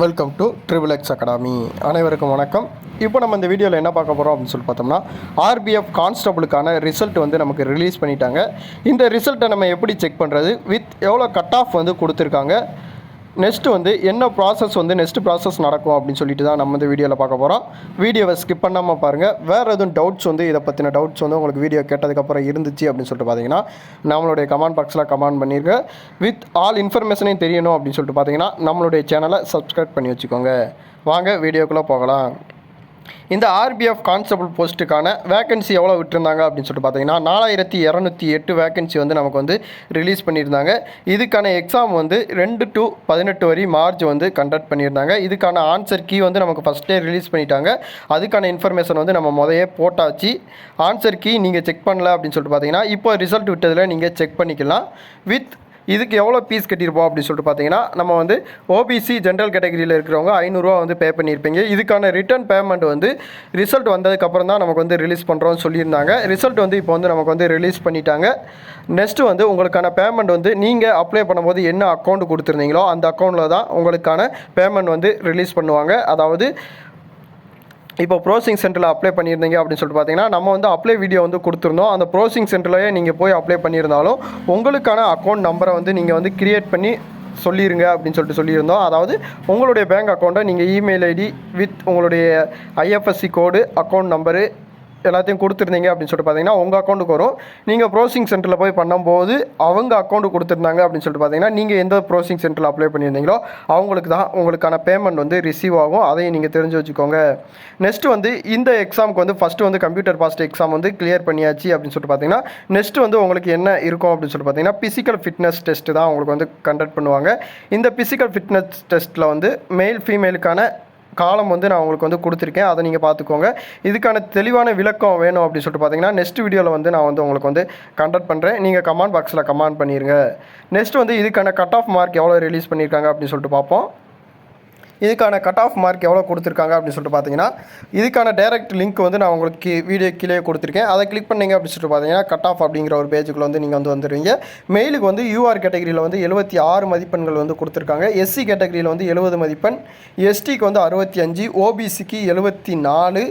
Welcome to triple X academy. அனைவருக்கும் வணக்கம். இப்போ நம்ம இந்த வீடியோவில் என்ன பார்க்க போகிறோம் அப்படின்னு சொல்லி பார்த்தோம்னா, ஆர்பிஎஃப் கான்ஸ்டபிளுக்கான ரிசல்ட் வந்து நமக்கு ரிலீஸ் பண்ணிட்டாங்க. இந்த ரிசல்ட்டை நம்ம எப்படி செக் பண்ணுறது, வித் எவ்வளோ கட் ஆஃப் வந்து கொடுத்துருக்காங்க, நெக்ஸ்ட்டு வந்து என்ன ப்ராசஸ் வந்து நெக்ஸ்ட் ப்ராசஸ் நடக்கும் அப்படின்னு சொல்லிட்டு தான் நம்ம இந்த வீடியோவில் பார்க்க போகிறோம். வீடியோவை ஸ்கிப் பண்ணாமல் பாருங்கள். வேறு எதுவும் டவுட்ஸ் வந்து இதை பற்றின டவுட்ஸ் வந்து உங்களுக்கு வீடியோ கேட்டதுக்கப்புறம் இருந்துச்சு அப்படின்னு சொல்லிட்டு பார்த்தீங்கன்னா நம்மளுடைய கமெண்ட் பாக்ஸில் கமெண்ட் பண்ணியிருக்க. வித் ஆல் இன்ஃபர்மேஷனையும் தெரியணும் அப்படின்னு சொல்லிட்டு பார்த்தீங்கன்னா நம்மளுடைய சேனலை சப்ஸ்கிரைப் பண்ணி வச்சுக்கோங்க. வாங்க வீடியோக்குள்ளே போகலாம். இந்த ஆர்பிஎஃப் கான்ஸ்டபிள் போஸ்ட்டுக்கான வேக்கன்சி எவ்வளோ விட்டுருந்தாங்க அப்படின்னு சொல்லிட்டு பார்த்தீங்கன்னா 4208 வேக்கன்சி வந்து நமக்கு வந்து ரிலீஸ் பண்ணியிருந்தாங்க. இதுக்கான எக்ஸாம் வந்து 2 to 18 வரை மார்ச் வந்து கண்டக்ட் பண்ணியிருந்தாங்க. இதுக்கான ஆன்சர் கீ வந்து நமக்கு ஃபஸ்ட்டே ரிலீஸ் பண்ணிட்டாங்க. அதுக்கான இன்ஃபர்மேஷன் வந்து நம்ம முதையே போட்டாச்சு. ஆன்சர் கீ நீங்கள் செக் பண்ணல அப்படின்னு சொல்லிட்டு பார்த்தீங்கன்னா இப்போ ரிசல்ட் விட்டதில் நீங்கள் செக் பண்ணிக்கலாம். வித் இதுக்கு எவ்வளோ ஃபீஸ் கட்டியிருப்போம் அப்படின்னு சொல்லிட்டு பார்த்தீங்கன்னா நம்ம வந்து ஓபிசி ஜென்ரல் கேட்டகரியில் இருக்கிறவங்க 500 வந்து பே பண்ணியிருப்பீங்க. இதுக்கான ரிட்டர்ன் பேமெண்ட் வந்து ரிசல்ட் வந்ததுக்கப்புறம் தான் நமக்கு வந்து ரிலீஸ் பண்ணுறோன்னு சொல்லியிருந்தாங்க. ரிசல்ட் வந்து இப்போ வந்து நமக்கு வந்து ரிலீஸ் பண்ணிட்டாங்க. நெக்ஸ்ட்டு வந்து உங்களுக்கான பேமெண்ட் வந்து நீங்கள் அப்ளை பண்ணும்போது என்ன அக்கௌண்ட் கொடுத்துருந்தீங்களோ அந்த அக்கௌண்ட்டில் தான் உங்களுக்கான பேமெண்ட் வந்து ரிலீஸ் பண்ணுவாங்க. அதாவது இப்போ ப்ரோசிங் சென்டரில் அப்ளை பண்ணியிருந்தீங்க அப்படின்னு சொல்லிட்டு பார்த்தீங்கன்னா நம்ம வந்து அப்ளை வீடியோ வந்து கொடுத்துருந்தோம். அந்த ப்ரோசிங் சென்டர்லேயே நீங்கள் போய் அப்ளை பண்ணியிருந்தாலும் உங்களுக்கான அக்கௌண்ட் நம்பரை வந்து நீங்கள் வந்து கிரியேட் பண்ணி சொல்லிடுங்க அப்படின்னு சொல்லியிருந்தோம். அதாவது உங்களுடைய பேங்க் அக்கௌண்ட்டை நீங்கள் இமெயில் ஐடி வித் உங்களுடைய ஐஎஃப்எஸ்சி கோடு அக்கௌண்ட் நம்பரு எல்லாத்தையும் கொடுத்துருந்தீங்க அப்படின்னு சொல்லிட்டு பார்த்தீங்கன்னா உங்கள் அக்கௌண்ட்டுக்கு வரும். நீங்கள் ப்ரோசிங் சென்டரில் போய் பண்ணும்போது அவங்க அக்கௌண்ட்டு கொடுத்துருந்தாங்க அப்படின்னு சொல்லிட்டு பார்த்தீங்கன்னா நீங்கள் எந்த ப்ரோசிங் சென்டரில் அப்ளை பண்ணியிருந்தீங்களோ அவங்களுக்கு தான் உங்களுக்கான பேமெண்ட் வந்து ரிசீவ் ஆகும். அதையும் நீங்கள் தெரிஞ்சு வச்சுக்கோங்க. நெக்ஸ்ட்டு வந்து இந்த எக்ஸாமுக்கு வந்து ஃபஸ்ட்டு வந்து கம்ப்யூட்டர் பாஸ்ட் எக்ஸாம் வந்து கிளியர் பண்ணியாச்சு அப்படின்னு சொல்லிட்டு பார்த்தீங்கன்னா நெக்ஸ்ட்டு வந்து உங்களுக்கு என்ன இருக்கும் அப்படின்னு சொல்லிட்டு பார்த்தீங்கன்னா ஃபிசிக்கல் ஃபிட்னஸ் டெஸ்ட்டு தான் உங்களுக்கு வந்து கண்டக்ட் பண்ணுவாங்க. இந்த ஃபிசிக்கல் ஃபிட்னஸ் டெஸ்ட்டில் வந்து மேல் ஃபீமேலுக்கான காலம் வந்து நான் உங்களுக்கு வந்து கொடுத்துருக்கேன். அதை நீங்கள் பார்த்துக்கோங்க. இதுக்கான தெளிவான விளக்கம் வேணும் அப்படின்னு சொல்லிட்டு பார்த்தீங்கன்னா நெக்ஸ்ட் வீடியோவில் வந்து நான் வந்து உங்களுக்கு வந்து கண்டக்ட் பண்ணுறேன். நீங்கள் கமெண்ட் பாக்ஸில் கமெண்ட் பண்ணிடுங்க. நெக்ஸ்ட் வந்து இதுக்கான கட் ஆஃப் மார்க் எவ்வளோ ரிலீஸ் பண்ணியிருக்காங்க அப்படின்னு சொல்லிட்டு பார்ப்போம். இதுக்கான கட் ஆஃப் மார்க் எவ்வளோ கொடுத்துருக்காங்க அப்படின்னு சொல்லிட்டு பார்த்தீங்கன்னா இதுக்கான டைரக்ட் லிங்க் வந்து நான் உங்களுக்கு வீடியோ கீழே கொடுத்துருக்கேன். அதை கிளிக் பண்ணிங்க அப்படின்னு சொல்லிட்டு பார்த்தீங்கன்னா கட் ஆஃப் அப்படிங்கிற ஒரு பேஜுக்குள்ள வந்து நீங்கள் வந்து வந்துடுவீங்க. மெயிலுக்கு வந்து யூஆர் கேட்டகரியில் வந்து 76 மதிப்பெண்கள் வந்து கொடுத்துருக்காங்க. எஸ்சி கேட்டகரியில் வந்து 70 மதிப்பெண், எஸ்டிக்கு வந்து 65, ஓபிசிக்கு 74,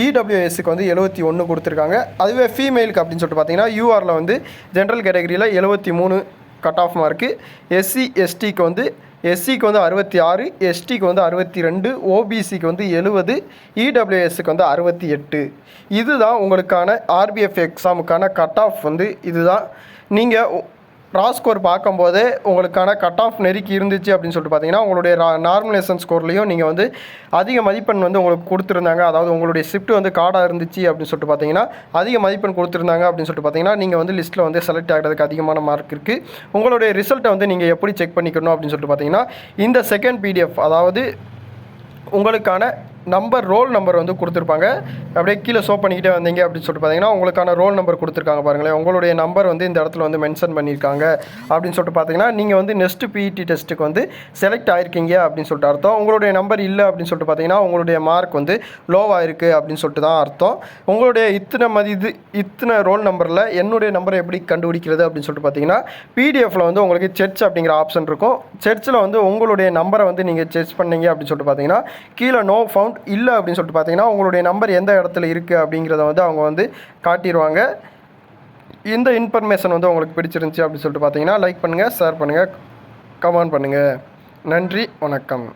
இடபிள்யூஎஸ்க்கு வந்து 71 கொடுத்துருக்காங்க. அதுவே ஃபீமேலுக்கு அப்படின்னு சொல்லிட்டு பார்த்தீங்கன்னா யூஆரில் வந்து ஜென்ரல் கேட்டகரியில் 73 கட் ஆஃப் மார்க்கு, எஸ்சி எஸ்டிக்கு வந்து எஸ்சிக்கு வந்து 66, எஸ்டிக்கு வந்து 62, ஓபிசிக்கு வந்து 70, இடபிள்யூஎஸ்க்கு வந்து 68. இதுதான் உங்களுக்கான ஆர்பிஎஃப் எக்ஸாமுக்கான கட் ஆஃப் வந்து இதுதான். நீங்கள் ரா ஸ்கோர் பார்க்கும்போதே உங்களுக்கான கட் ஆஃப் நெருக்கி இருந்துச்சு அப்படின்னு சொல்லிட்டு பார்த்தீங்கன்னா உங்களுடைய நார்மலைசேஷன் ஸ்கோர்லேயும் நீங்கள் வந்து அதிக மதிப்பெண் வந்து உங்களுக்கு கொடுத்துருந்தாங்க. அதாவது உங்களுடைய ஷிஃப்ட் வந்து கார்டாக இருந்துச்சு அப்படின்னு சொல்லிட்டு பார்த்தீங்கன்னா அதிக மதிப்பெண் கொடுத்துருந்தாங்க அப்படின்னு சொல்லிட்டு பார்த்தீங்கன்னா நீங்கள் வந்து லிஸ்ட்டில் வந்து செலக்ட் ஆகிறதுக்கு அதிகமான மார்க் இருக்குது. உங்களுடைய ரிசல்ட்டை வந்து நீங்கள் எப்படி செக் பண்ணிக்கணும் அப்படின்னு சொல்லிட்டு பார்த்தீங்கன்னா இந்த செகண்ட் பிடிஎஃப், அதாவது உங்களுக்கான நம்பர் ரோல் நம்பர் வந்து கொடுத்துருப்பாங்க. அப்படியே கீழே ஷோ பண்ணிக்கிட்டே வந்தீங்க அப்படின்னு சொல்லிட்டு பார்த்தீங்கன்னா உங்களுக்கான ரோல் நம்பர் கொடுத்துருக்காங்க பாருங்களேன். உங்களுடைய நம்பர் வந்து இந்த இடத்துல வந்து மென்ஷன் பண்ணியிருக்காங்க அப்படின்னு சொல்லிட்டு பார்த்தீங்கன்னா நீங்கள் வந்து நெக்ஸ்ட் பிஇடி டெஸ்ட்டுக்கு வந்து செலக்ட் ஆகிருக்கீங்க அப்படின்னு சொல்லிட்டு அர்த்தம். உங்களுடைய நம்பர் இல்லை அப்படின்னு சொல்லிட்டு பார்த்தீங்கன்னா உங்களுடைய மார்க் வந்து லோவாக இருக்குது அப்படின்னு சொல்லிட்டு தான் அர்த்தம். உங்களுடைய இத்தனை ரோல் நம்பரில் என்னுடைய நம்பரை எப்படி கண்டுபிடிக்கிறது அப்படின்னு சொல்லிட்டு பார்த்தீங்கன்னா பிடிஎஃப்பில் வந்து உங்களுக்கு செர்ச் அப்படிங்கிற ஆப்ஷன் இருக்கும். செர்ச்சில் வந்து உங்களுடைய நம்பரை வந்து நீங்கள் செர்ச் பண்ணீங்க அப்படின்னு சொல்லிட்டு பார்த்தீங்கன்னா கீழே நோ ஃபவுண்ட் இல்லை அப்படின்னு சொல்லிட்டு பார்த்தீங்கன்னா உங்களுடைய நம்பர் எந்த இடத்துல இருக்குது அப்படிங்கிறத வந்து அவங்க வந்து காட்டிடுவாங்க. இந்த இன்ஃபர்மேஷன் வந்து உங்களுக்கு பிடிச்சிருந்துச்சி அப்படின்னு சொல்லிட்டு பார்த்தீங்கன்னா லைக் பண்ணுங்கள், ஷேர் பண்ணுங்கள், கமெண்ட் பண்ணுங்கள். நன்றி, வணக்கம்.